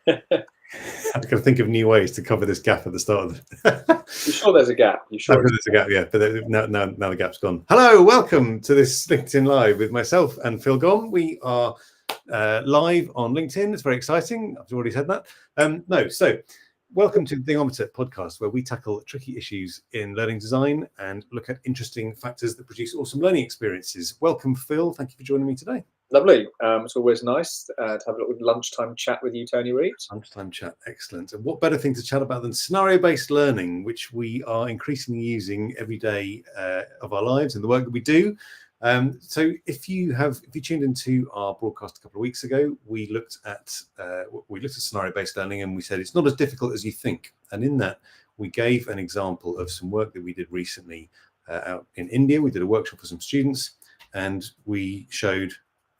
I've got to think of new ways to cover this gap at the start of the... You sure there's a gap? You sure there's a gap? Yeah, but now the gap's gone. Hello, welcome to this LinkedIn Live with myself and Phil Gom. We are live on LinkedIn. It's very exciting. I've already said that. So welcome to the Thingometer podcast, where we tackle tricky issues in learning design and look at interesting factors that produce awesome learning experiences. Welcome, Phil. Thank you for joining me today. Lovely. It's always nice to have a little lunchtime chat with you, Tony Reed. Lunchtime chat, excellent. And what better thing to chat about than scenario-based learning, which we are increasingly using every day of our lives and the work that we do. So if you tuned into our broadcast a couple of weeks ago, we looked at scenario-based learning, and we said it's not as difficult as you think. And in that, we gave an example of some work that we did recently out in India. We did a workshop for some students, and we showed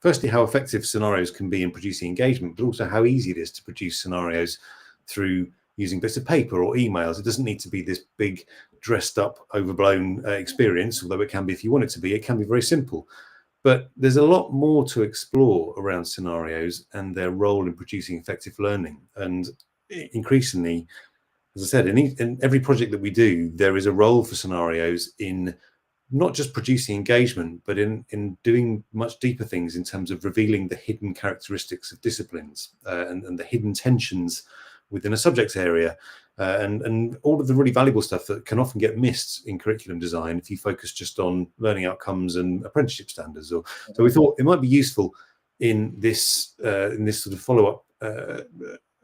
firstly how effective scenarios can be in producing engagement, but also how easy it is to produce scenarios through using bits of paper or emails. It doesn't need to be this big, dressed up, overblown experience, although it can be if you want it to be. It can be very simple. But there's a lot more to explore around scenarios and their role in producing effective learning. And increasingly, as I said, in every project that we do, there is a role for scenarios in not just producing engagement, but in doing much deeper things in terms of revealing the hidden characteristics of disciplines and the hidden tensions within a subject area and all of the really valuable stuff that can often get missed in curriculum design if you focus just on learning outcomes and apprenticeship standards. So we thought it might be useful in this sort of follow-up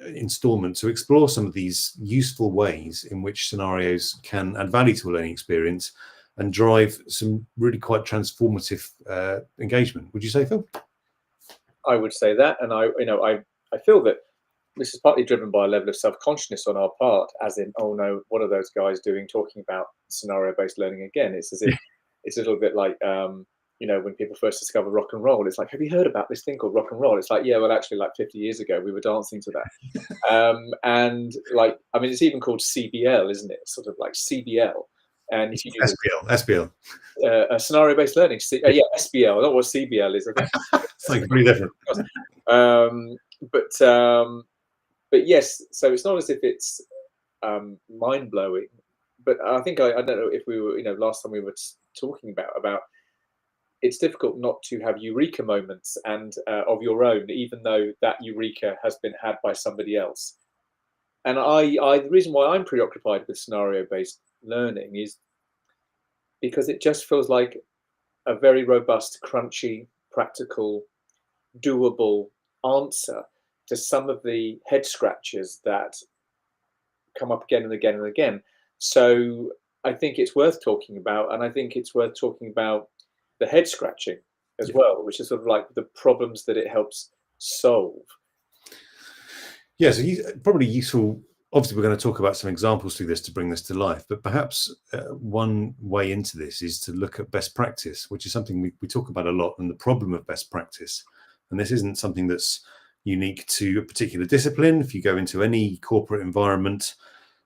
installment to explore some of these useful ways in which scenarios can add value to a learning experience and drive some really quite transformative engagement. Would you say, Phil? I would say that, and I feel that this is partly driven by a level of self-consciousness on our part, as in, oh no, what are those guys doing talking about scenario-based learning again? It's as if it's a little bit like when people first discover rock and roll, it's like, have you heard about this thing called rock and roll? It's like, yeah, well, actually, like 50 years ago, we were dancing to that. And like, I mean, it's even called CBL, isn't it? It's sort of like CBL. And if you do SBL, scenario-based learning, SBL, not what CBL is. Something pretty different. But yes, so it's not as if it's mind-blowing. But I think I don't know if we were, last time we were talking about it's difficult not to have eureka moments and of your own, even though that eureka has been had by somebody else. And the reason why I'm preoccupied with scenario-based learning is because it just feels like a very robust, crunchy, practical, doable answer to some of the head scratches that come up again and again and again. So I think it's worth talking about, and I think it's worth talking about the head scratching as well, which is sort of like the problems that it helps solve. Yeah, so probably useful. Obviously, we're going to talk about some examples through this to bring this to life, but perhaps one way into this is to look at best practice, which is something we talk about a lot, and the problem of best practice. And this isn't something that's unique to a particular discipline. If you go into any corporate environment,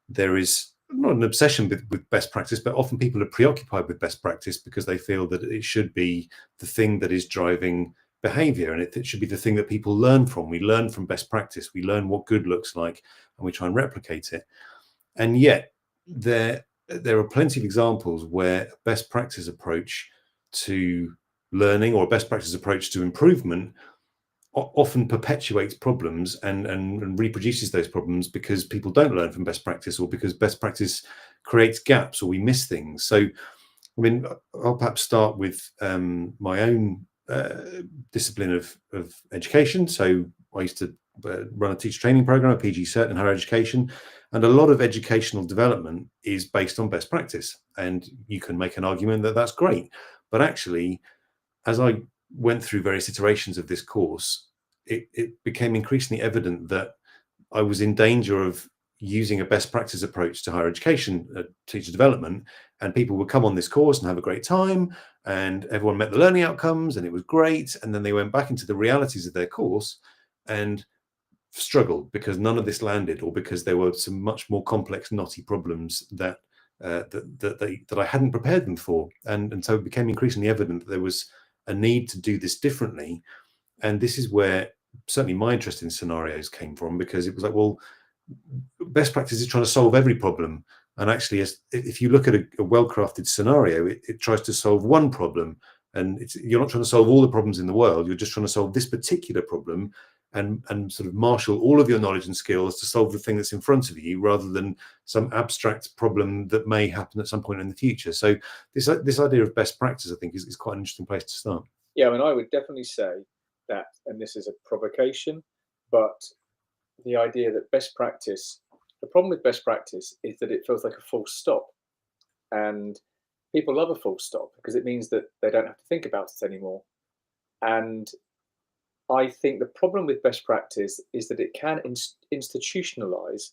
there is not an obsession with best practice, but often people are preoccupied with best practice because they feel that it should be the thing that is driving behavior, and it should be the thing that people learn from. We learn from best practice. We learn what good looks like, and we try and replicate it. And yet there are plenty of examples where a best practice approach to learning or a best practice approach to improvement often perpetuates problems and reproduces those problems because people don't learn from best practice, or because best practice creates gaps, or we miss things. So, I mean, I'll perhaps start with my own discipline of education. So I used to run a teacher training program, a PG Cert in higher education, and a lot of educational development is based on best practice. And you can make an argument that that's great, but actually, as I went through various iterations of this course, it became increasingly evident that I was in danger of using a best practice approach to higher education, teacher development, and people would come on this course and have a great time, and everyone met the learning outcomes, and it was great. And then they went back into the realities of their course and struggled because none of this landed, or because there were some much more complex, knotty problems that I hadn't prepared them for. And so it became increasingly evident that there was a need to do this differently. And this is where certainly my interest in scenarios came from, because it was like, well, best practice is trying to solve every problem. And actually, if you look at a well-crafted scenario, it tries to solve one problem. And you're not trying to solve all the problems in the world. You're just trying to solve this particular problem, and sort of marshal all of your knowledge and skills to solve the thing that's in front of you, rather than some abstract problem that may happen at some point in the future. So this idea of best practice, I think, is quite an interesting place to start. Yeah, I mean, I would definitely say that, and this is a provocation, but the idea that the problem with best practice is that it feels like a full stop. And people love a full stop because it means that they don't have to think about it anymore. And I think the problem with best practice is that it can institutionalize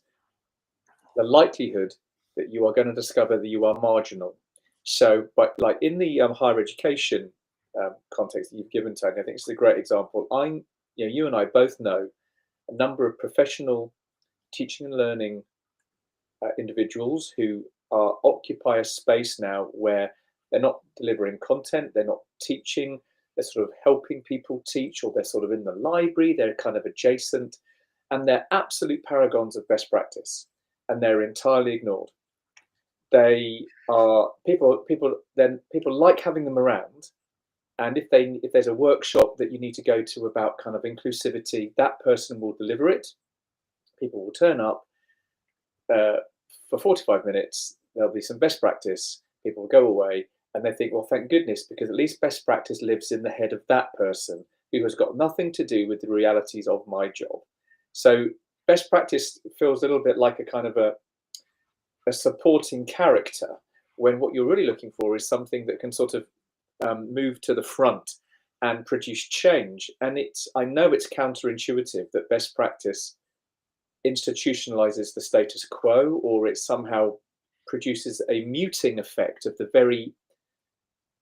the likelihood that you are going to discover that you are marginal. So, but like in the higher education context that you've given, Tony, I think it's a great example. You and I both know a number of professional teaching and learning individuals who occupy a space now where they're not delivering content, they're not teaching, they're sort of helping people teach, or they're sort of in the library, they're kind of adjacent, and they're absolute paragons of best practice, and they're entirely ignored. They are people like having them around, and if there's a workshop that you need to go to about kind of inclusivity, that person will deliver it. People will turn up for 45 minutes. There'll be some best practice. People will go away, and they think, well, thank goodness, because at least best practice lives in the head of that person who has got nothing to do with the realities of my job. So best practice feels a little bit like a kind of a supporting character, when what you're really looking for is something that can sort of move to the front and produce change. And I know it's counterintuitive that best practice institutionalizes the status quo, or it somehow produces a muting effect of the very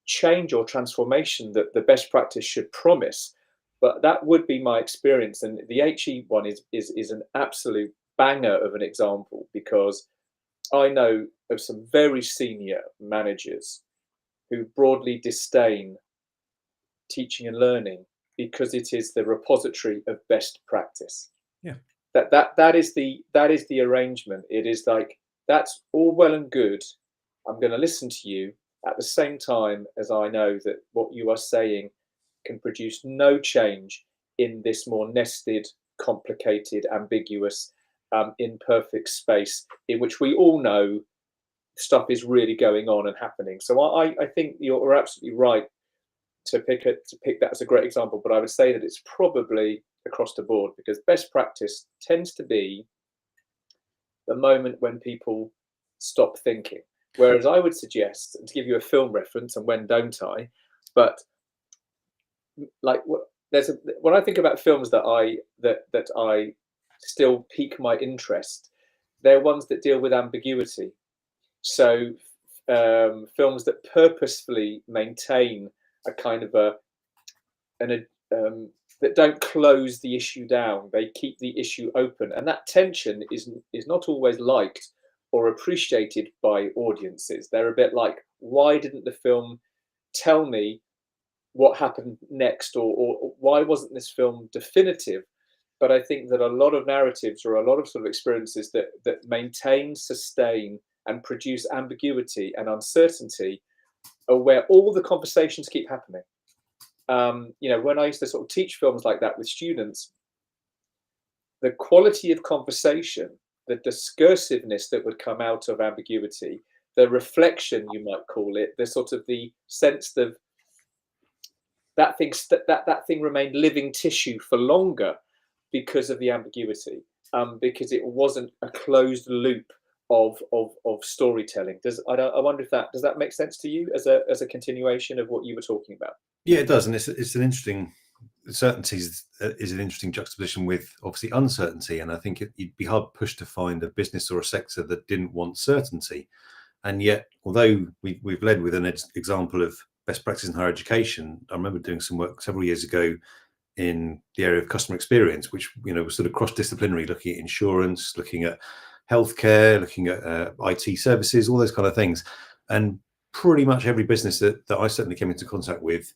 change or transformation that the best practice should promise. But that would be my experience, and the HE one is an absolute banger of an example, because I know of some very senior managers who broadly disdain teaching and learning because it is the repository of best practice. Yeah. That is the arrangement. It is like, that's all well and good. I'm going to listen to you at the same time as I know that what you are saying can produce no change in this more nested, complicated, ambiguous, imperfect space in which we all know stuff is really going on and happening. So I think you're absolutely right to pick that as a great example, but I would say that it's probably across the board, because best practice tends to be the moment when people stop thinking. Whereas I would suggest, and to give you a film reference, and when don't I, but like when I think about films that I still pique my interest, they're ones that deal with ambiguity. So films that purposefully maintain a kind of that don't close the issue down. They keep the issue open, and that tension is not always liked or appreciated by audiences. They're a bit like, why didn't the film tell me what happened next, or why wasn't this film definitive? But I think that a lot of narratives, or a lot of sort of experiences that maintain, sustain, and produce ambiguity and uncertainty, are where all the conversations keep happening. When I used to sort of teach films like that with students, the quality of conversation, the discursiveness that would come out of ambiguity, the reflection, you might call it, the sort of the sense of that thing remained living tissue for longer because of the ambiguity, because it wasn't a closed loop of storytelling. I wonder if does that make sense to you as a continuation of what you were talking about? Yeah, it does, and it's an interesting. Certainty is an interesting juxtaposition with obviously uncertainty, and I think you'd be hard pushed to find a business or a sector that didn't want certainty. And yet, although we've led with an example of best practice in higher education, I remember doing some work several years ago in the area of customer experience, which was sort of cross-disciplinary, looking at insurance, looking at healthcare, looking at IT services, all those kind of things. And pretty much every business that I certainly came into contact with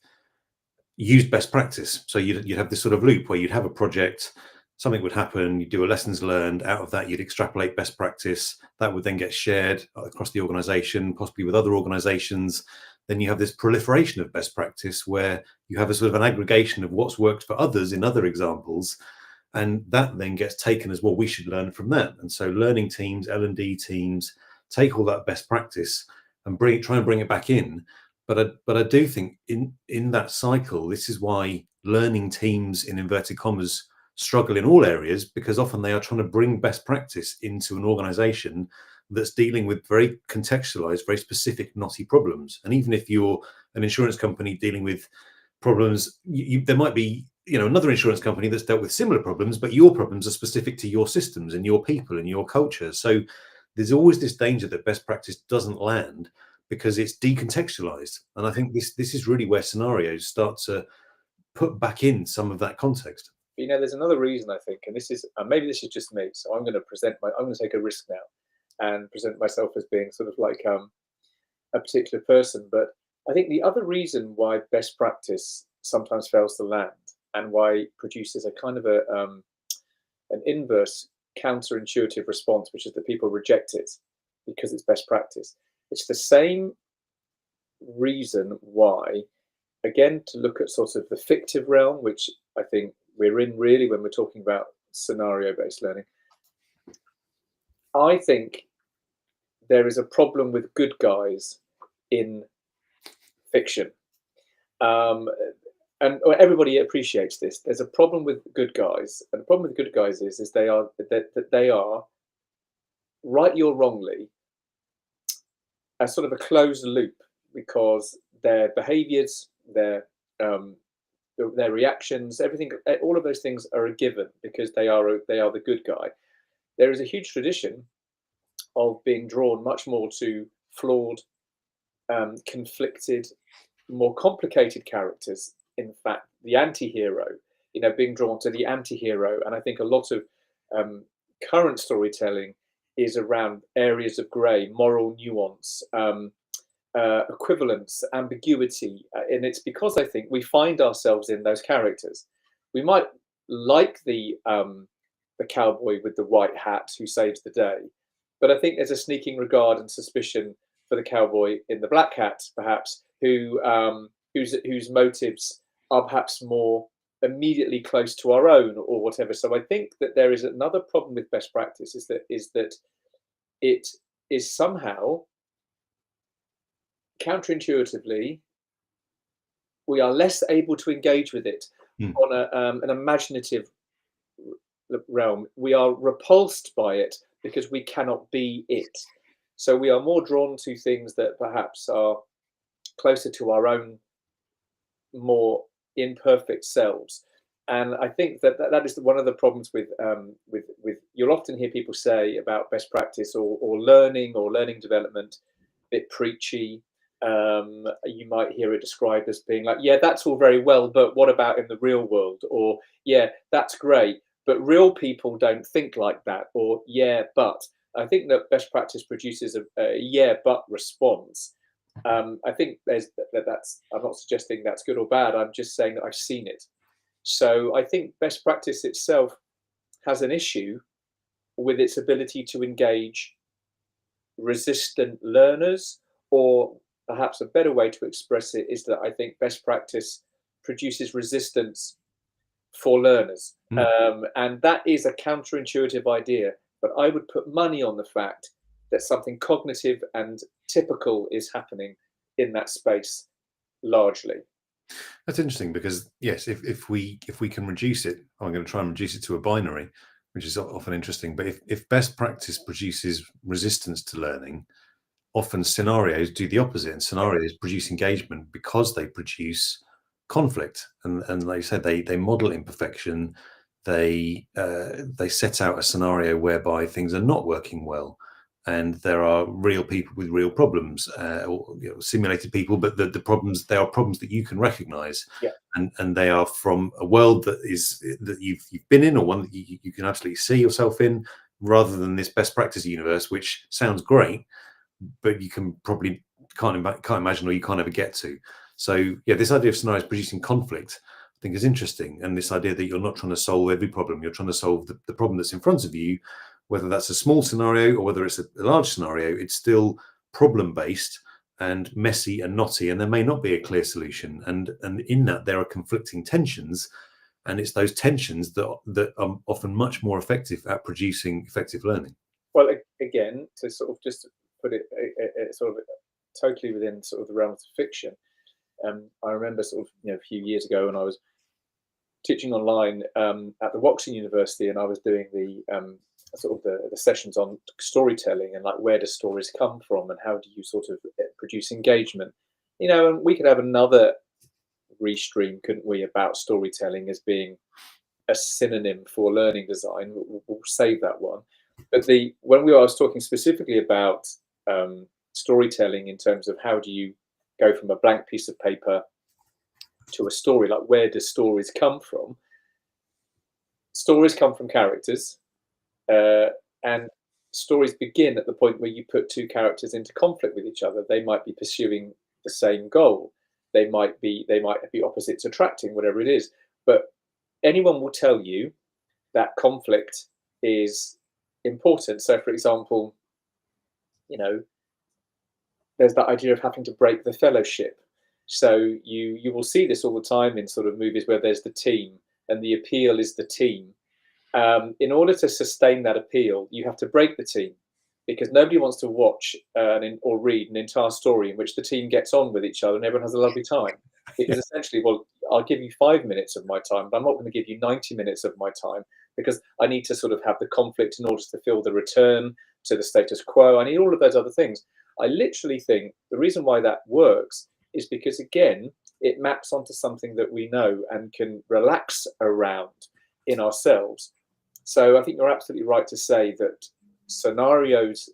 used best practice. So you'd have this sort of loop where you'd have a project, something would happen, you do a lessons learned. Out of that, you'd extrapolate best practice. That would then get shared across the organization, possibly with other organizations. Then you have this proliferation of best practice where you have a sort of an aggregation of what's worked for others in other examples. And that then gets taken as, well, we should learn from that. And so learning teams, L&D teams, take all that best practice and try and bring it back in. But I do think in that cycle, this is why learning teams, in inverted commas, struggle in all areas, because often they are trying to bring best practice into an organization that's dealing with very contextualized, very specific knotty problems. And even if you're an insurance company dealing with problems, there might be another insurance company that's dealt with similar problems, but your problems are specific to your systems and your people and your culture. So there's always this danger that best practice doesn't land because it's decontextualized. And I think this is really where scenarios start to put back in some of that context. There's another reason, I think, and this is maybe this is just me. So I'm going to take a risk now and present myself as being sort of like a particular person. But I think the other reason why best practice sometimes fails to land and why it produces a kind of an inverse counterintuitive response, which is that people reject it because it's best practice. It's the same reason why, again, to look at sort of the fictive realm, which I think we're in really when we're talking about scenario-based learning. I think there is a problem with good guys in fiction. And everybody appreciates this. There's a problem with good guys, and the problem with good guys is they are, rightly or wrongly, a sort of a closed loop, because their behaviours, their reactions, everything, all of those things are a given because they are the good guy. There is a huge tradition of being drawn much more to flawed, conflicted, more complicated characters. In fact, the anti-hero, being drawn to the anti-hero. And I think a lot of current storytelling is around areas of grey, moral nuance, equivalence, ambiguity. And it's because I think we find ourselves in those characters. We might like the cowboy with the white hat who saves the day, but I think there's a sneaking regard and suspicion for the cowboy in the black hat, perhaps, whose motives are perhaps more immediately close to our own or whatever. So I think that there is another problem with best practice is that it is somehow counterintuitively we are less able to engage with it on an imaginative realm. We are repulsed by it because we cannot be it. So we are more drawn to things that perhaps are closer to our own more imperfect selves. And I think that is one of the problems with you'll often hear people say about best practice or learning development, a bit preachy. You might hear it described as being like, yeah, that's all very well, but what about in the real world? Or, yeah, that's great, but real people don't think like that. Or, yeah, but I think that best practice produces a yeah, but response. I think that's, I'm not suggesting that's good or bad. I'm just saying that I've seen it. So I think best practice itself has an issue with its ability to engage resistant learners, or perhaps a better way to express it is that I think best practice produces resistance for learners. And that is a counterintuitive idea, but I would put money on the fact that something cognitive and typical is happening in that space largely. That's interesting because, yes, if we can reduce it, I'm going to try and reduce it to a binary, which is often interesting. But if best practice produces resistance to learning, often scenarios do the opposite, and scenarios produce engagement because they produce conflict. And like you said, they model imperfection. They set out a scenario whereby things are not working well, and there are real people with real problems, or simulated people, but the problems, they are problems that you can recognize, and they are from a world that you've been in, or one that you can absolutely see yourself in, rather than this best practice universe, which sounds great, but you can probably can't imagine, or you can't ever get to. So yeah, this idea of scenarios producing conflict, I think, is interesting. And this idea that you're not trying to solve every problem, you're trying to solve the problem that's in front of you, whether that's a small scenario or whether it's a large scenario, it's still problem based and messy and knotty, and there may not be a clear solution. And in that there are conflicting tensions, and it's those tensions that are often much more effective at producing effective learning. Well, again, to sort of just put it sort of totally within sort of the realms of fiction, I remember sort of a few years ago when I was teaching online at the Woxing University, and I was doing the sort of the sessions on storytelling and like where do stories come from and how do you sort of produce engagement, and we could have another restream, couldn't we, about storytelling as being a synonym for learning design. We'll save that one. But when I was talking specifically about storytelling in terms of how do you go from a blank piece of paper to a story, like where do stories come from? Stories come from characters, and stories begin at the point where you put two characters into conflict with each other. They might be pursuing the same goal. They might be opposites attracting, whatever it is. But anyone will tell you that conflict is important. So, for example, there's that idea of having to break the fellowship. So you will see this all the time in sort of movies where there's the team and the appeal is the team. In order to sustain that appeal, you have to break the team, because nobody wants to watch or read an entire story in which the team gets on with each other and everyone has a lovely time. Because essentially, well, I'll give you 5 minutes of my time, but I'm not going to give you 90 minutes of my time, because I need to sort of have the conflict in order to feel the return to the status quo. I need all of those other things. I literally think the reason why that works is because, again, it maps onto something that we know and can relax around in ourselves. So I think you're absolutely right to say that scenarios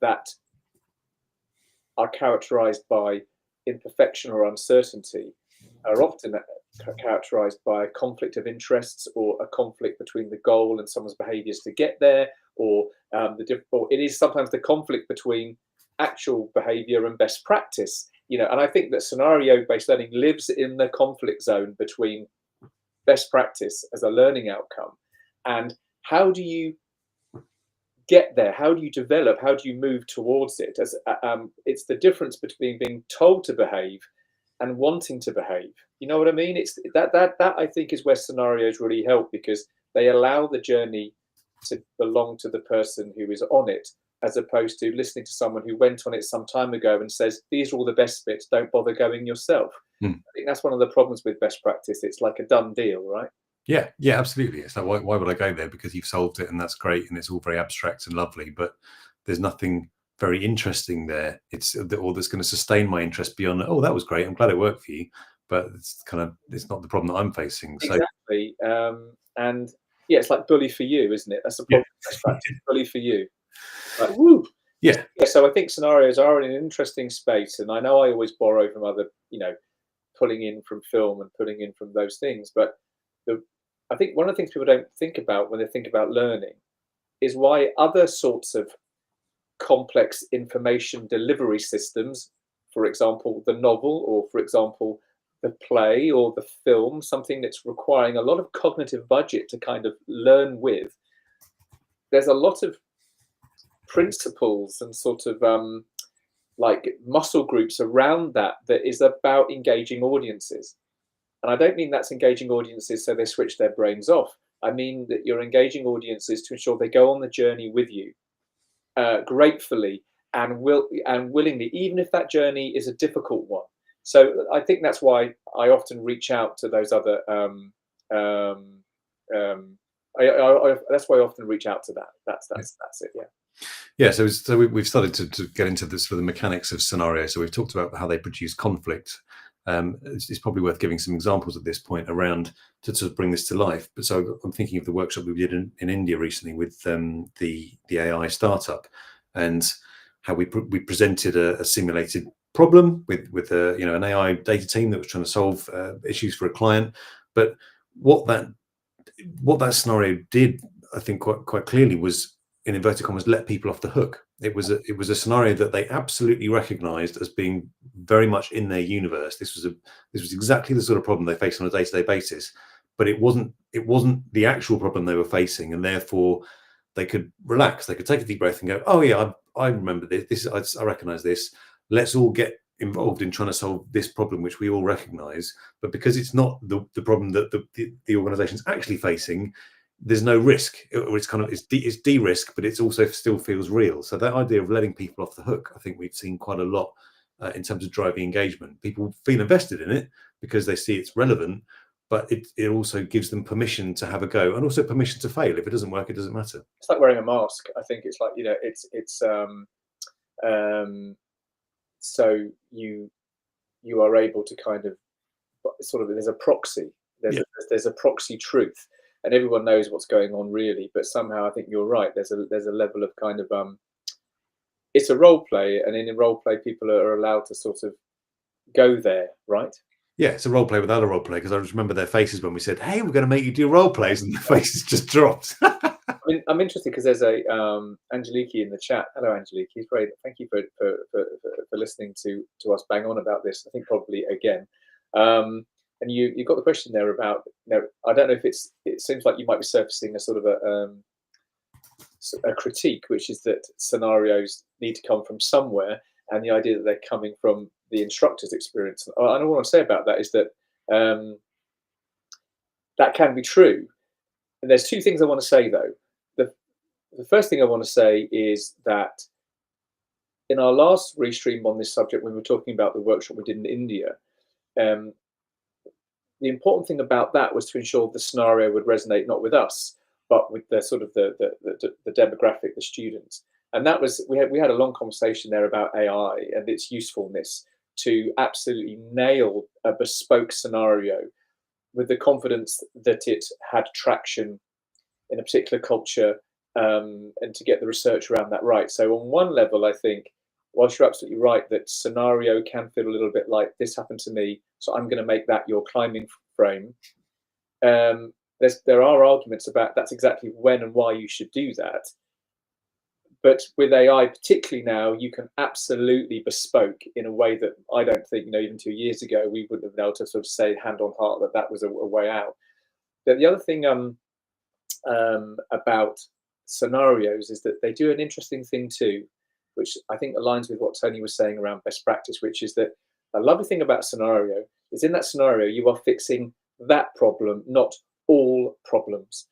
that are characterized by imperfection or uncertainty are often characterized by a conflict of interests or a conflict between the goal and someone's behaviors to get there, or it is sometimes the conflict between actual behavior and best practice. And I think that scenario-based learning lives in the conflict zone between best practice as a learning outcome and how do you get there? How do you develop? How do you move towards it? It's the difference between being told to behave and wanting to behave. You know what I mean? It's that I think is where scenarios really help, because they allow the journey to belong to the person who is on it, as opposed to listening to someone who went on it some time ago and says, these are all the best bits, don't bother going yourself. I think that's one of the problems with best practice. It's like a done deal, right? Yeah, absolutely. It's like, why would I go there? Because you've solved it and that's great and it's all very abstract and lovely, but there's nothing very interesting there. It's that's going to sustain my interest beyond, oh, that was great, I'm glad it worked for you, but it's not the problem that I'm facing. Exactly. And yeah, it's like bully for you, isn't it? That's the problem. Best practice, bully for you. Like, woo. Yeah. So I think scenarios are in an interesting space, and I know I always borrow from other, pulling in from film and pulling in from those things. But I think one of the things people don't think about when they think about learning is why other sorts of complex information delivery systems, for example, the novel, or for example, the play or the film, something that's requiring a lot of cognitive budget to kind of learn with, there's a lot of principles and sort of like muscle groups around that is about engaging audiences. And I don't mean that's engaging audiences so they switch their brains off. I mean that you're engaging audiences to ensure they go on the journey with you gratefully and willingly, even if that journey is a difficult one. So I think that's why I often reach out to those other. That's why I often reach out to that. That's it. Yeah. Yeah, so we've started to get into this for the mechanics of scenarios. So we've talked about how they produce conflict. It's probably worth giving some examples at this point around to bring this to life. But so I'm thinking of the workshop we did in India recently with the AI startup, and how we presented a simulated problem with an AI data team that was trying to solve issues for a client. But what that scenario did, I think, quite clearly was in inverted commas, let people off the hook. It was a scenario that they absolutely recognized as being very much in their universe. This was exactly the sort of problem they face on a day-to-day basis, but it wasn't the actual problem they were facing, and therefore they could relax. They could take a deep breath and go, oh yeah, I remember this. I recognize this. Let's all get involved in trying to solve this problem, which we all recognize. But because it's not the problem that the organization's actually facing, there's no risk, or it's kind of it's de-risk, but it's also still feels real. So that idea of letting people off the hook, I think we've seen quite a lot in terms of driving engagement. People feel invested in it because they see it's relevant, but it also gives them permission to have a go, and also permission to fail. If it doesn't work, it doesn't matter. It's like wearing a mask. I think it's like, so you are able to kind of sort of, there's a proxy. There's a proxy truth, and everyone knows what's going on really. But somehow, I think you're right. There's a level of kind of it's a role play, and in a role play, people are allowed to sort of go there, right? Yeah, it's a role play without a role play, because I just remember their faces when we said, "Hey, we're going to make you do role plays," and the faces just dropped. I'm interested because there's a Angeliki in the chat. Hello, Angeliki. It's great. Thank you for listening to us bang on about this. I think probably again. And you got the question there about, I don't know if it seems like you might be surfacing a sort of a critique, which is that scenarios need to come from somewhere, and the idea that they're coming from the instructor's experience. And what I want to say about that is that that can be true. And there's two things I want to say, though. The first thing I want to say is that in our last restream on this subject, when we were talking about the workshop we did in India, the important thing about that was to ensure the scenario would resonate not with us, but with the sort of the demographic, the students. And that was, we had a long conversation there about AI and its usefulness to absolutely nail a bespoke scenario with the confidence that it had traction in a particular culture, and to get the research around that right. So on one level, I think, whilst you're absolutely right that scenario can feel a little bit like this happened to me, so I'm going to make that your climbing frame. There are arguments about that's exactly when and why you should do that. But with AI, particularly now, you can absolutely bespoke in a way that I don't think, even 2 years ago, we wouldn't have been able to sort of say hand on heart that that was a way out. But the other thing about scenarios is that they do an interesting thing too, which I think aligns with what Tony was saying around best practice, which is that a lovely thing about scenario is in that scenario, you are fixing that problem, not all problems.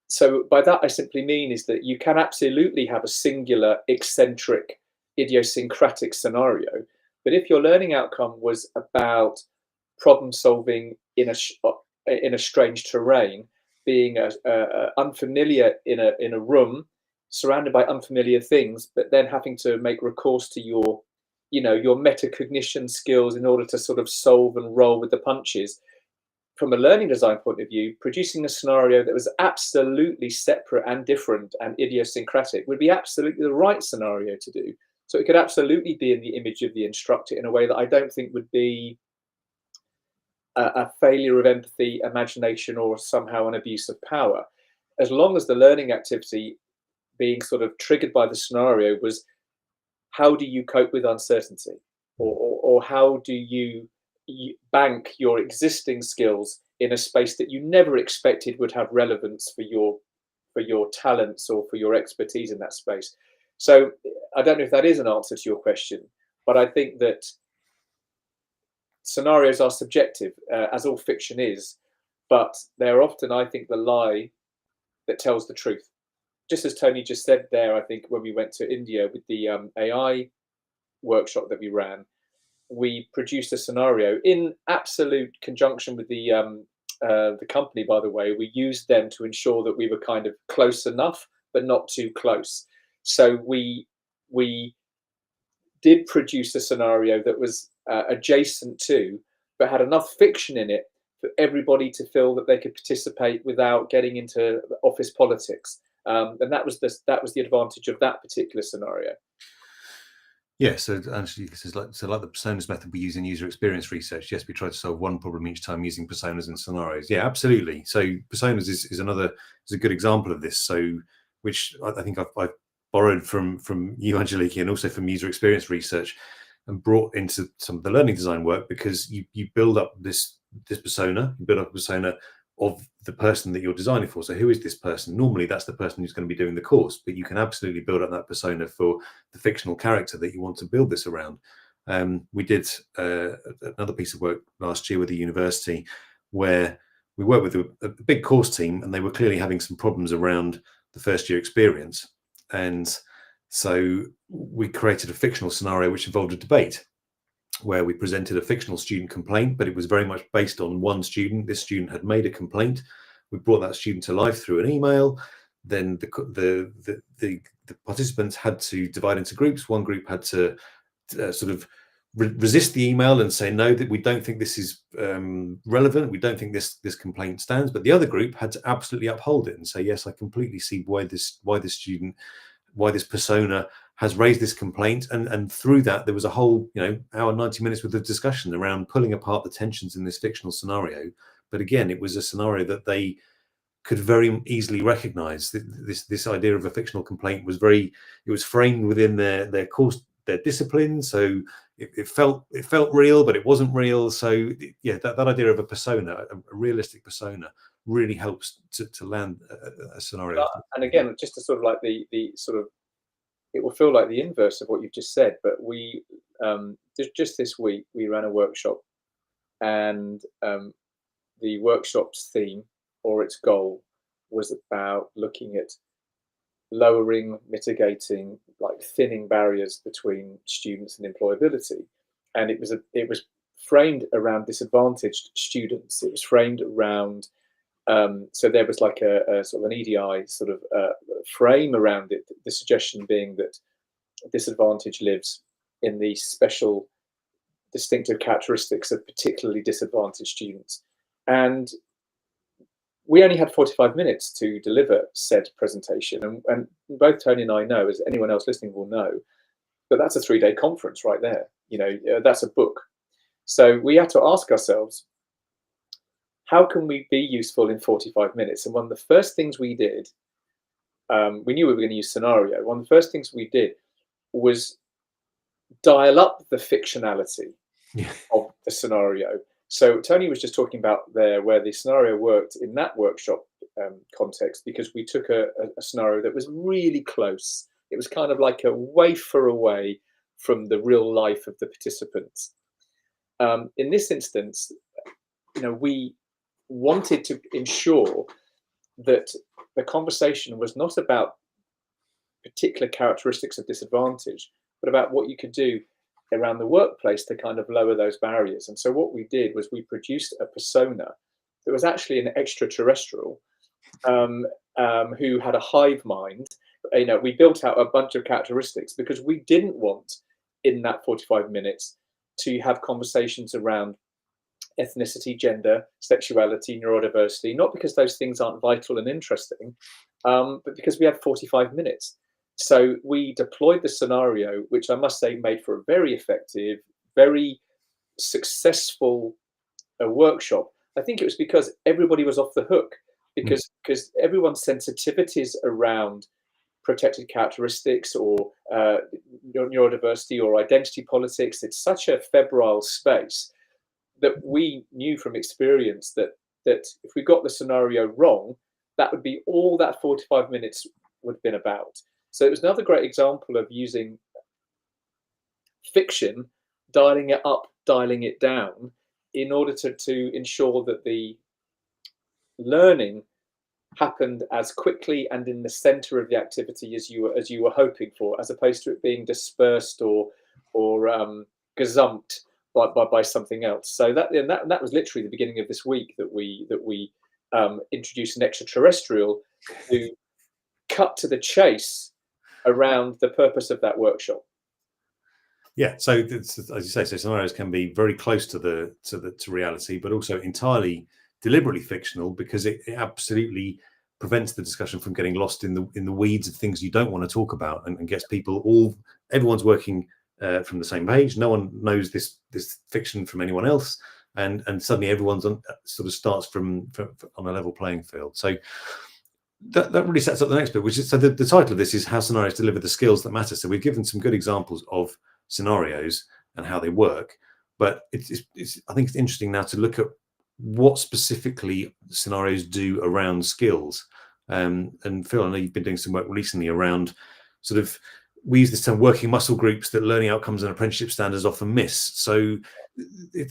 So by that, I simply mean is that you can absolutely have a singular, eccentric, idiosyncratic scenario. But if your learning outcome was about problem solving in a strange terrain, being unfamiliar in a room, surrounded by unfamiliar things, but then having to make recourse to your metacognition skills in order to sort of solve and roll with the punches. From a learning design point of view, producing a scenario that was absolutely separate and different and idiosyncratic would be absolutely the right scenario to do. So it could absolutely be in the image of the instructor in a way that I don't think would be a failure of empathy, imagination, or somehow an abuse of power. As long as the learning activity being sort of triggered by the scenario was, how do you cope with uncertainty? Or how do you bank your existing skills in a space that you never expected would have relevance for your talents or for your expertise in that space? So I don't know if that is an answer to your question, but I think that scenarios are subjective, as all fiction is, but they're often, I think, the lie that tells the truth. Just as Tony just said there, I think when we went to India with the AI workshop that we ran, we produced a scenario in absolute conjunction with the company, by the way. We used them to ensure that we were kind of close enough, but not too close. So we did produce a scenario that was adjacent to, but had enough fiction in it for everybody to feel that they could participate without getting into office politics. And that was the advantage of that particular scenario. Yeah, so actually, this is like the personas method we use in user experience research. Yes, we try to solve one problem each time using personas and scenarios. Yeah, absolutely. So personas is a good example of this. So which I think I've borrowed from you, Angeliki, and also from user experience research, and brought into some of the learning design work, because you build up this persona, you build up a persona of the person that you're designing for. So who is this person? Normally, that's the person who's going to be doing the course, but you can absolutely build up that persona for the fictional character that you want to build this around. We did another piece of work last year with a university where we worked with a big course team, and they were clearly having some problems around the first year experience. And so we created a fictional scenario which involved a debate, where we presented a fictional student complaint, but it was very much based on one student. This student had made a complaint. We brought that student to life through an email. Then the participants had to divide into groups. One group had to sort of resist the email and say, no, that we don't think this is relevant. We don't think this complaint stands. But the other group had to absolutely uphold it and say, yes, I completely see why this persona has raised this complaint. And through that, there was a whole hour, 90 minutes worth of discussion around pulling apart the tensions in this fictional scenario. But again, it was a scenario that they could very easily recognize. This idea of a fictional complaint was framed within their course, their discipline. So it felt real, but it wasn't real. So yeah, that idea of a persona, a realistic persona, really helps to land a scenario. And again, just to sort of like the sort of, it will feel like the inverse of what you've just said, but we just this week we ran a workshop, and the workshop's theme, or its goal, was about looking at lowering, mitigating, like thinning barriers between students and employability. And it was framed around disadvantaged students. It was framed around so there was like a sort of an EDI sort of frame around it. The suggestion being that disadvantage lives in the special, distinctive characteristics of particularly disadvantaged students. And we only had 45 minutes to deliver said presentation. And both Tony and I know, as anyone else listening will know, that that's a 3-day conference right there. That's a book. So we had to ask ourselves, how can we be useful in 45 minutes? And one of the first things we did, we knew we were going to use scenario. One of the first things we did was dial up the fictionality of the scenario. So Tony was just talking about where the scenario worked in that workshop context, because we took a scenario that was really close. It was kind of like a wafer away from the real life of the participants. In this instance, we wanted to ensure that the conversation was not about particular characteristics of disadvantage, but about what you could do around the workplace to kind of lower those barriers. And so what we did was we produced a persona that was actually an extraterrestrial who had a hive mind. We built out a bunch of characteristics because we didn't want, in that 45 minutes, to have conversations around ethnicity, gender, sexuality, neurodiversity, not because those things aren't vital and interesting, but because we had 45 minutes. So we deployed the scenario, which I must say made for a very effective, very successful workshop. I think it was because everybody was off the hook, because everyone's sensitivities around protected characteristics or neurodiversity or identity politics, it's such a febrile space that we knew from experience that if we got the scenario wrong, that would be all that 45 minutes would have been about. So it was another great example of using fiction, dialing it up, dialing it down, in order to ensure that the learning happened as quickly and in the center of the activity as you were hoping for, as opposed to it being dispersed or gazumped by something else. So that was literally the beginning of this week that we introduced an extraterrestrial to cut to the chase around the purpose of that workshop. Yeah, so as you say, so scenarios can be very close to reality, but also entirely deliberately fictional, because it absolutely prevents the discussion from getting lost in the weeds of things you don't want to talk about, and gets everyone's working from the same page. No one knows this fiction from anyone else, and suddenly everyone's on sort of starts from on a level playing field. So that really sets up the next bit, which is, so the title of this is How Scenarios Deliver the Skills That Matter. So we've given some good examples of scenarios and how they work, but it's I think it's interesting now to look at what specifically scenarios do around skills. And Phil, I know you've been doing some work recently around sort of, we use this term working muscle groups that learning outcomes and apprenticeship standards often miss. So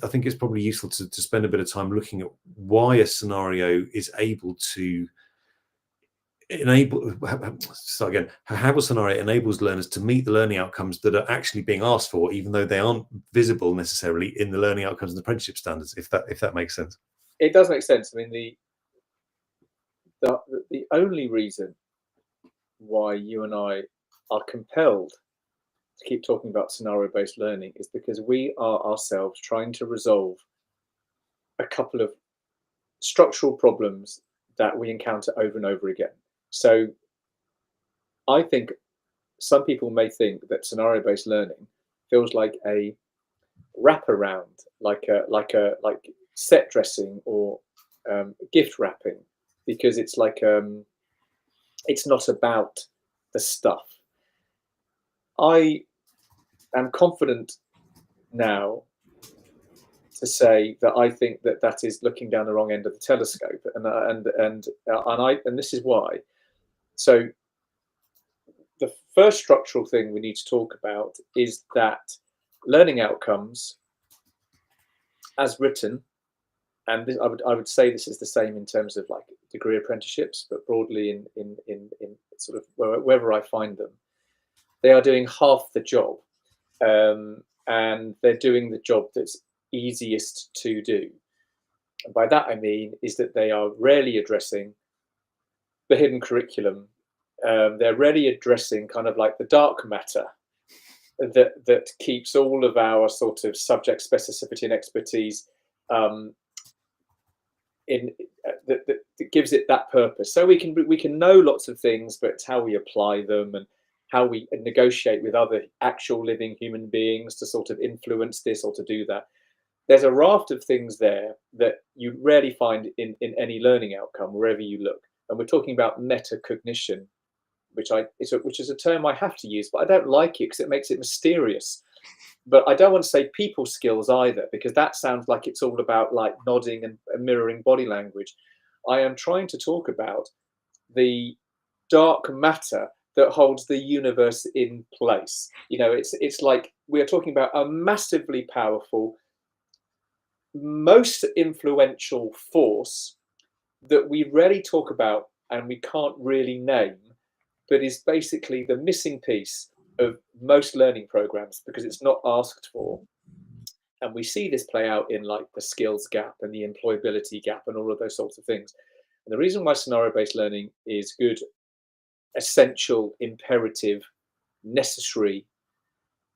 I think it's probably useful to spend a bit of time looking at why a scenario is able to enable, start again, how a scenario enables learners to meet the learning outcomes that are actually being asked for, even though they aren't visible necessarily in the learning outcomes and apprenticeship standards, if that makes sense. It does make sense. I mean, the only reason why you and I are compelled to keep talking about scenario-based learning is because we are ourselves trying to resolve a couple of structural problems that we encounter over and over again. So I think some people may think that scenario-based learning feels like a wraparound, like set dressing or gift wrapping, because it's like it's not about the stuff. I am confident now to say that I think that that is looking down the wrong end of the telescope, and this is why. So the first structural thing we need to talk about is that learning outcomes, as written, and this, I would say this is the same in terms of like degree apprenticeships, but broadly in sort of wherever I find them, they are doing half the job, and they're doing the job that's easiest to do. And by that I mean is that they are rarely addressing the hidden curriculum. They're rarely addressing kind of like the dark matter that keeps all of our sort of subject specificity and expertise that gives it that purpose. So we can know lots of things, but it's how we apply them and how we negotiate with other actual living human beings to sort of influence this or to do that. There's a raft of things there that you rarely find in any learning outcome wherever you look. And we're talking about metacognition, which is a term I have to use, but I don't like it because it makes it mysterious. But I don't want to say people skills either, because that sounds like it's all about like nodding and mirroring body language. I am trying to talk about the dark matter that holds the universe in place. You know, it's like we are talking about a massively powerful, most influential force that we rarely talk about and we can't really name, but is basically the missing piece of most learning programs because it's not asked for. And we see this play out in like the skills gap and the employability gap and all of those sorts of things. And the reason why scenario-based learning is good, essential, imperative, necessary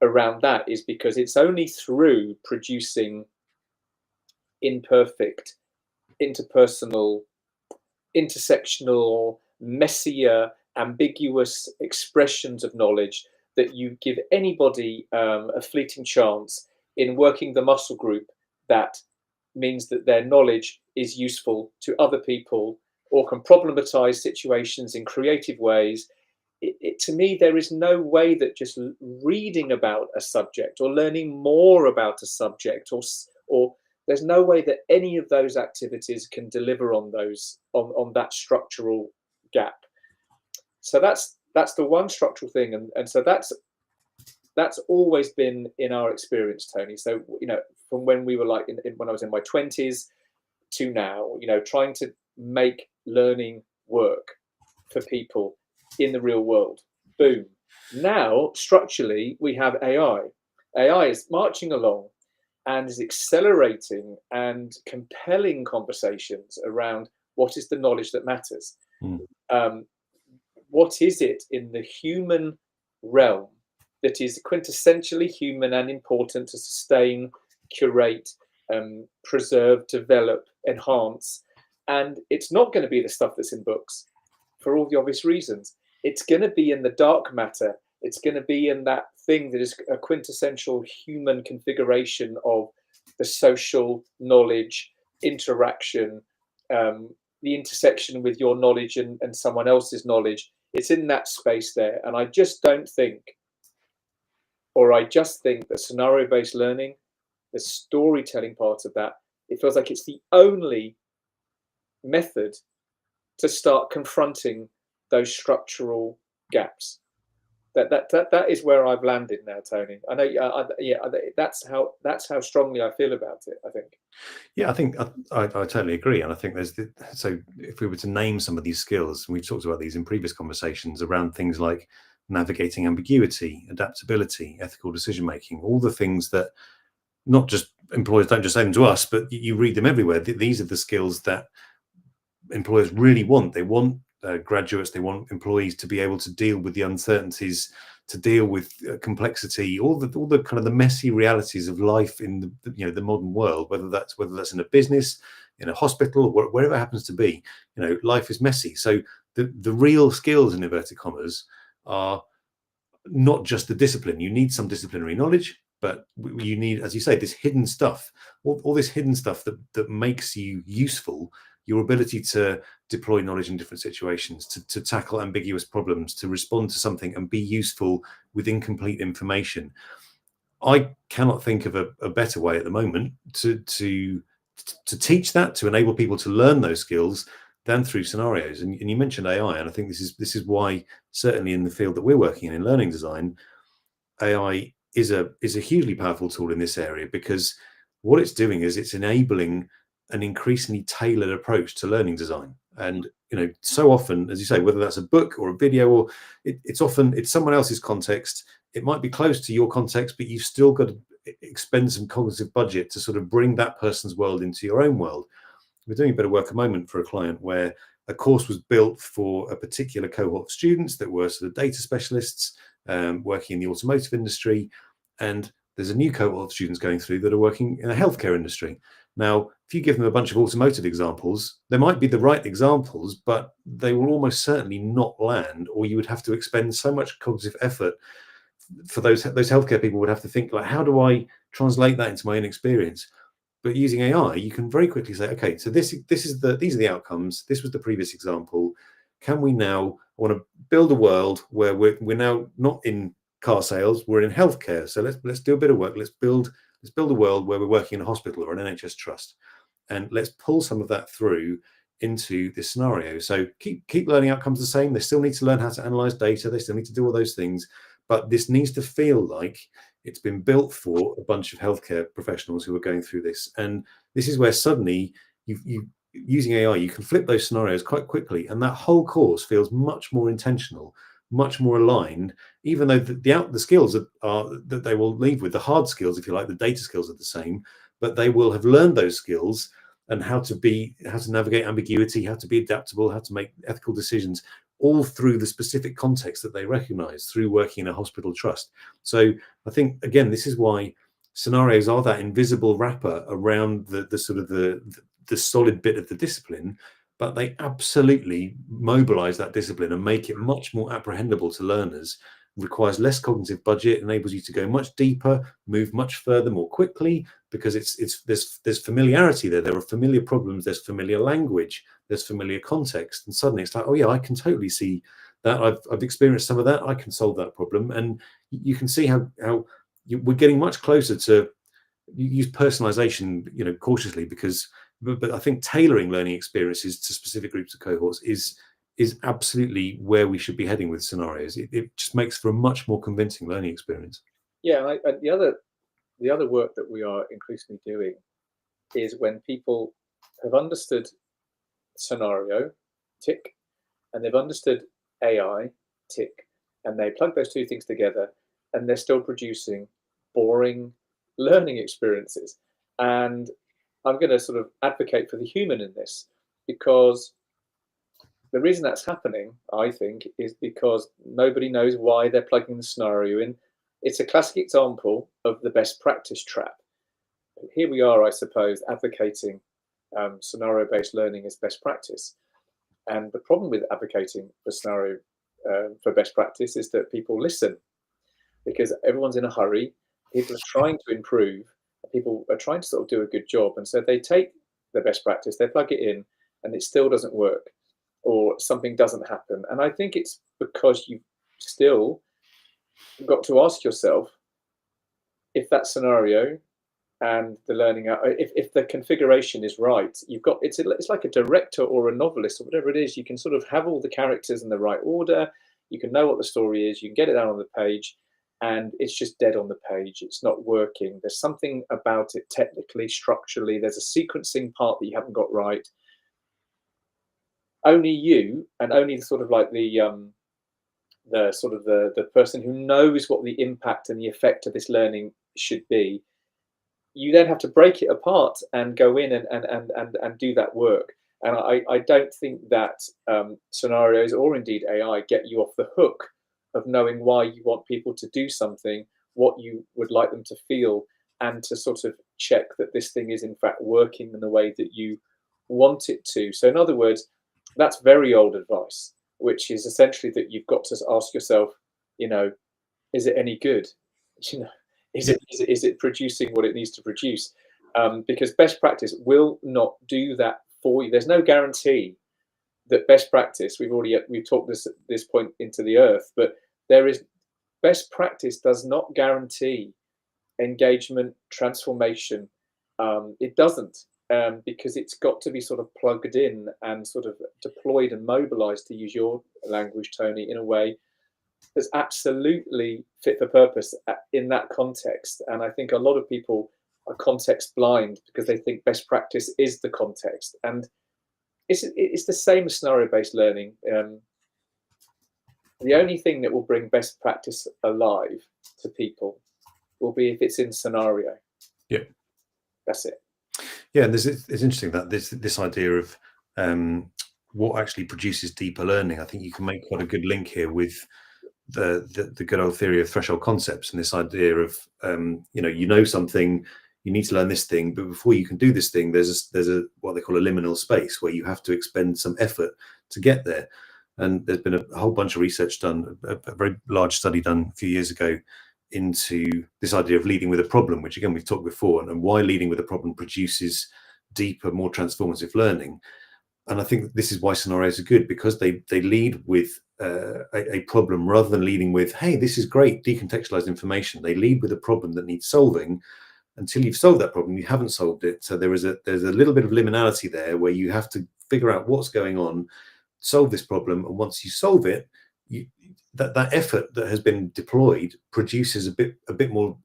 around that is because it's only through producing imperfect, interpersonal, intersectional, messier, ambiguous expressions of knowledge that you give anybody a fleeting chance in working the muscle group that means that their knowledge is useful to other people or can problematize situations in creative ways. To me, there is no way that just reading about a subject or learning more about a subject or there's no way that any of those activities can deliver on those on that structural gap. So that's the one structural thing, and so that's always been in our experience, Tony. So you know, from when we were like when I was in my 20s to now, you know, trying to make learning work for people in the real world. Boom. Now, structurally, we have AI. AI is marching along and is accelerating and compelling conversations around what is the knowledge that matters. What is it in the human realm that is quintessentially human and important to sustain, curate, preserve, develop, enhance? And it's not going to be the stuff that's in books for all the obvious reasons. It's going to be in the dark matter. It's going to be in that thing that is a quintessential human configuration of the social knowledge, interaction, the intersection with your knowledge and someone else's knowledge. It's in that space there. And I just don't think, or I just think that scenario-based learning, the storytelling part of that, it feels like it's the only method to start confronting those structural gaps. That is where I've landed now, Tony. I know, that's how strongly I feel about it, I think. Yeah, I think I totally agree, and I think so if we were to name some of these skills, and we've talked about these in previous conversations around things like navigating ambiguity, adaptability, ethical decision making, all the things that not just employers don't just say them to us, but you read them everywhere. These are the skills that employers really want. They want graduates, they want employees to be able to deal with the uncertainties, to deal with complexity, all the kind of the messy realities of life in the modern world. Whether that's in a business, in a hospital, or wherever it happens to be, life is messy. So the real skills, in inverted commas, are not just the discipline. You need some disciplinary knowledge, but you need, as you say, this hidden stuff, all this hidden stuff that makes you useful. Your ability to deploy knowledge in different situations, to tackle ambiguous problems, to respond to something and be useful with incomplete information. I cannot think of a better way at the moment to teach that, to enable people to learn those skills, than through scenarios. And you mentioned AI, and I think this is why, certainly in the field that we're working in learning design, AI is a hugely powerful tool in this area, because what it's doing is it's enabling an increasingly tailored approach to learning design. And so often, as you say, whether that's a book or a video, or it's someone else's context. It might be close to your context, but you've still got to expend some cognitive budget to sort of bring that person's world into your own world. We're doing a bit of work at the moment for a client where a course was built for a particular cohort of students that were sort of data specialists working in the automotive industry. And there's a new cohort of students going through that are working in the healthcare industry. Now, if you give them a bunch of automotive examples, they might be the right examples, but they will almost certainly not land, or you would have to expend so much cognitive effort for those healthcare people would have to think, like, how do I translate that into my own experience? But using AI, you can very quickly say, okay, so these are the outcomes. This was the previous example. Can we now want to build a world where we're now not in car sales, we're in healthcare. So let's do a bit of work. Let's build a world where we're working in a hospital or an NHS trust, and let's pull some of that through into this scenario. So keep learning outcomes the same. They still need to learn how to analyze data. They still need to do all those things, but this needs to feel like it's been built for a bunch of healthcare professionals who are going through this. And this is where suddenly you using AI, you can flip those scenarios quite quickly, and that whole course feels much more intentional, much more aligned, even though the skills are that they will leave with, the hard skills, if you like, the data skills are the same, but they will have learned those skills and how to navigate ambiguity, how to be adaptable, how to make ethical decisions, all through the specific context that they recognize through working in a hospital trust. So I think, again, this is why scenarios are that invisible wrapper around the sort of the solid bit of the discipline, but they absolutely mobilize that discipline and make it much more apprehendable to learners. Requires less cognitive budget, enables you to go much deeper, move much further more quickly, because there's familiarity there. There are familiar problems, there's familiar language, there's familiar context, and suddenly it's like, oh yeah, I can totally see that. I've experienced some of that. I can solve that problem. And you can see how we're getting much closer to, you use personalization, cautiously, because but I think tailoring learning experiences to specific groups of cohorts is absolutely where we should be heading with scenarios. It just makes for a much more convincing learning experience. Yeah, and the other work that we are increasingly doing is when people have understood scenario, tick, and they've understood AI, tick, and they plug those two things together, and they're still producing boring learning experiences. And I'm going to sort of advocate for the human in this, because the reason that's happening, I think, is because nobody knows why they're plugging the scenario in. It's a classic example of the best practice trap. Here we are, I suppose, advocating scenario-based learning as best practice. And the problem with advocating for scenario for best practice is that people listen. because everyone's in a hurry. People are trying to improve. People are trying to sort of do a good job, and so they take the best practice, they plug it in, and it still doesn't work, or something doesn't happen. And I think it's because you've still got to ask yourself if that scenario and the learning, if the configuration is right, you've got, it's like a director or a novelist or whatever it is. You can sort of have all the characters in the right order. You can know what the story is. You can get it down on the page, and it's just dead on the page. It's not working. There's something about it technically, structurally. There's a sequencing part that you haven't got right. Only you, and only sort of like the person who knows what the impact and the effect of this learning should be. You then have to break it apart and go in and do that work. And I don't think that scenarios, or indeed AI, get you off the hook of knowing why you want people to do something, what you would like them to feel, and to sort of check that this thing is in fact working in the way that you want it to. So in other words, that's very old advice, which is essentially that you've got to ask yourself, is it any good? Is it producing what it needs to produce? Because best practice will not do that for you. There's no guarantee that best practice, we've talked this point into the earth, but best practice does not guarantee engagement, transformation. It doesn't, because it's got to be sort of plugged in and sort of deployed and mobilized, to use your language, Tony, in a way that's absolutely fit for purpose in that context. And I think a lot of people are context blind because they think best practice is the context. And it's the same as scenario-based learning. The only thing that will bring best practice alive to people will be if it's in scenario. Yeah, that's it. Yeah, and it's interesting that this idea of what actually produces deeper learning. I think you can make quite a good link here with the good old theory of threshold concepts, and this idea of something, you need to learn this thing, but before you can do this thing, there's a what they call a liminal space where you have to expend some effort to get there. And there's been a whole bunch of research done, a very large study done a few years ago into this idea of leading with a problem, which again we've talked before, and why leading with a problem produces deeper, more transformative learning. And I think this is why scenarios are good, because they lead with a problem rather than leading with, hey, this is great decontextualized information. They lead with a problem that needs solving. Until you've solved that problem, you haven't solved it. So there's a little bit of liminality there where you have to figure out what's going on, solve this problem, and once you solve it, that effort that has been deployed produces a bit more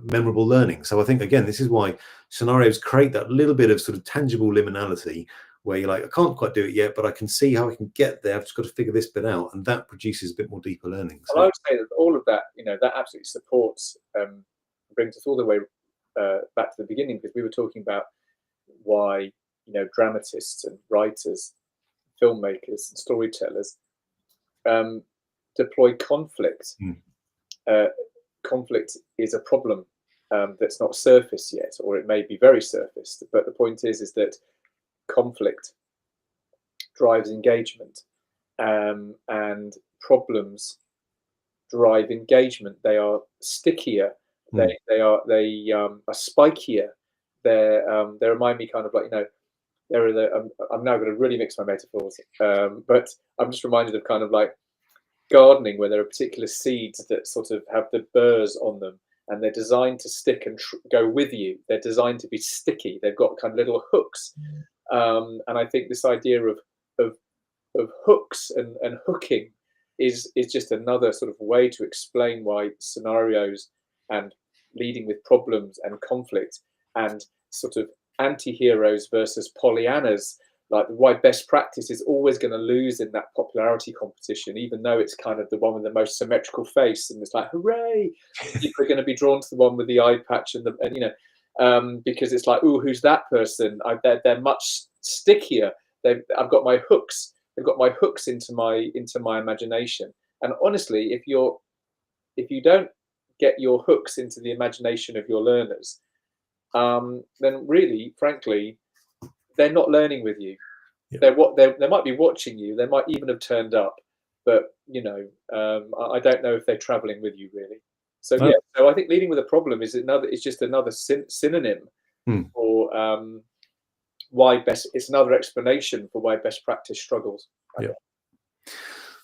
memorable learning. So I think, again, this is why scenarios create that little bit of sort of tangible liminality where you're like, I can't quite do it yet, but I can see how I can get there. I've just got to figure this bit out, and that produces a bit more deeper learning. So well, I would say that all of that, that absolutely supports, brings us all the way back to the beginning, because we were talking about why dramatists and writers, filmmakers and storytellers deploy conflict. Conflict is a problem that's not surfaced yet, or it may be very surfaced, but the point is that conflict drives engagement, and problems drive engagement. They are stickier. They are spikier. They remind me kind of like, I'm now going to really mix my metaphors, but I'm just reminded of kind of like gardening, where there are particular seeds that sort of have the burrs on them, and they're designed to stick and go with you. They're designed to be sticky. They've got kind of little hooks, and I think this idea of hooks and hooking is just another sort of way to explain why scenarios and leading with problems and conflict and sort of anti-heroes versus Pollyannas, like why best practice is always going to lose in that popularity competition, even though it's kind of the one with the most symmetrical face, and it's like, hooray, people are going to be drawn to the one with the eye patch and because it's like, ooh, who's that person? They're much stickier. I've got my hooks. They've got my hooks into my imagination. And honestly, if you don't get your hooks into the imagination of your learners, then really, frankly, they're not learning with you. Yeah. They might be watching you. They might even have turned up, but I don't know if they're traveling with you really. So yeah, so I think leading with a problem is just another synonym Hmm. for it's another explanation for why best practice struggles. Yeah.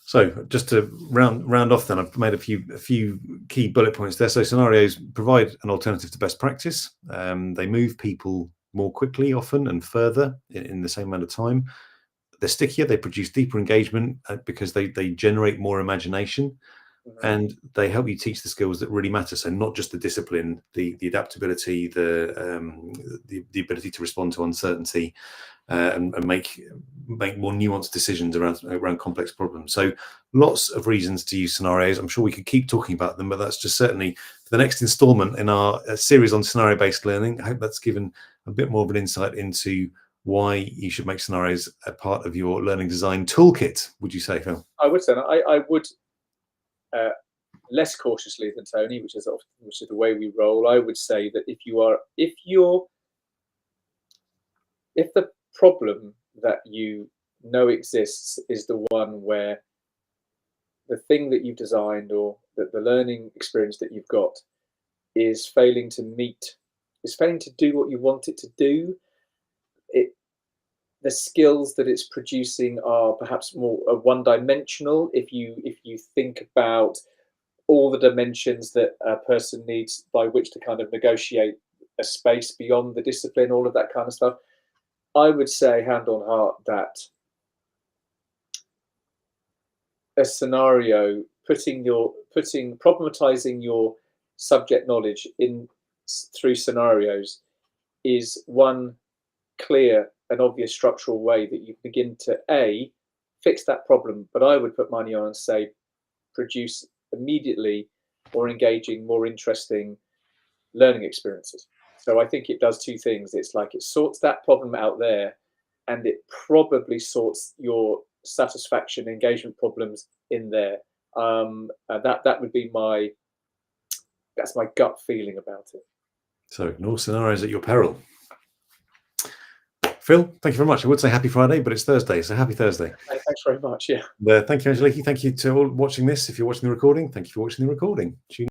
So just to round off, then I've made a few key bullet points there. So scenarios provide an alternative to best practice. They move people more quickly, often, and further in the same amount of time. They're stickier. They produce deeper engagement because they generate more imagination. Mhm. And they help you teach the skills that really matter. So not just the discipline, the adaptability, the ability to respond to uncertainty, and make more nuanced decisions around complex problems. So lots of reasons to use scenarios. I'm sure we could keep talking about them, but that's just certainly the next installment in our series on scenario-based learning. I hope that's given a bit more of an insight into why you should make scenarios a part of your learning design toolkit. Would you say, Phil? I would say, I would less cautiously than Tony, which is the way we roll. I would say that if the problem that you know exists is the one where the thing that you've designed or the learning experience that you've got is failing to do what you want it to do, the skills that it's producing are perhaps more one-dimensional. If you think about all the dimensions that a person needs by which to kind of negotiate a space beyond the discipline, all of that kind of stuff, I would say, hand on heart, that a scenario, problematizing your subject knowledge through scenarios is one clear and obvious structural way that you begin to fix that problem. But I would put money on and say produce immediately more engaging, more interesting learning experiences. So I think it does two things. It's like it sorts that problem out there, and it probably sorts your satisfaction engagement problems in there. That would be that's my gut feeling about it. So no scenarios at your peril. Phil, thank you very much. I would say happy Friday, but it's Thursday, so happy Thursday. Thanks very much. Yeah. Thank you, Angeliki. Thank you to all watching this. If you're watching the recording, thank you for watching the recording.